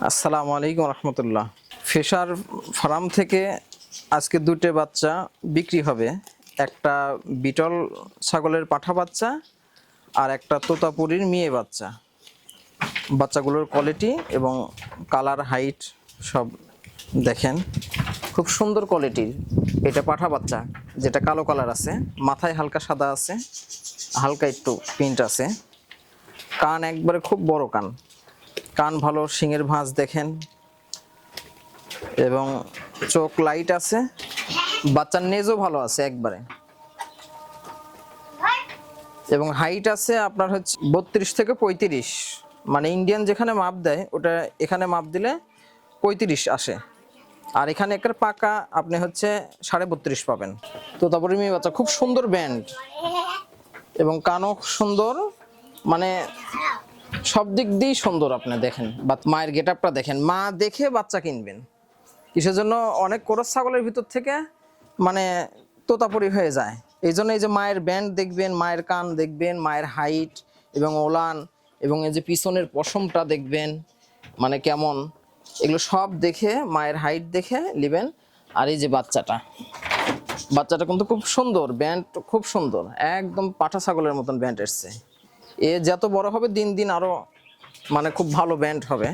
আসসালামু আলাইকুম রহমতুল্লাহ। Fisher farm থেকে আজকে দুটো বাচ্চা বিক্রি হবে, একটা বিটল ছাগলের পাঠা বাচ্চা আর একটা তোতাপুরীর মেয়ে বাচ্চা। বাচ্চাগুলোর কোয়ালিটি এবং কালার হাইট সব দেখেন, খুব সুন্দর কোয়ালিটির। এটা পাঠা বাচ্চা, যেটা কালো কালার আছে, মাথায় হালকা সাদা আছে, হালকা একটু প্রিন্ট আছে, কান একবারে খুব বড় কান, কান ভালো, শিঙের ভাঁজ দেখেন এবং চোখ লাইট আছে, বাচ্চার নেজও ভালো আছে একবারে, এবং হাইট আছে আপনার হচ্ছে 32 থেকে 35, মানে ইন্ডিয়ান যেখানে মাপ দেয় ওটা এখানে মাপ দিলে 35 আসে, আর এখানে একটা পাকা আপনি হচ্ছে 32.5 পাবেন। তো তারপরে মেয়ে বাচ্চা খুব সুন্দর ব্যান্ড এবং কানও সুন্দর, মানে সব দিক দিয়েই সুন্দর। আপনি দেখেন মায়ের গেট আপটা দেখেন, মা দেখে বাচ্চা কিনবেন। কিসের জন্য? অনেক কোরস ছাগলের ভিতর থেকে মানে তোতাপুরি হয়ে যায়, এই জন্য এই যে মায়ের ব্যান্ড দেখবেন, মায়ের কান দেখবেন, মায়ের হাইট এবং ওলান এবং এই যে পিছনের পশমটা দেখবেন মানে কেমন, এগুলো সব দেখে মায়ের হাইট দেখে নেবেন। আর এই যে বাচ্চাটা কিন্তু খুব সুন্দর, ব্যান্ড খুব সুন্দর, একদম পাঠা ছাগলের মতন ব্যান্ড এসছে। এ যত বড় হবে দিন দিন আরো মানে খুব ভালো ব্যান্ড হবে।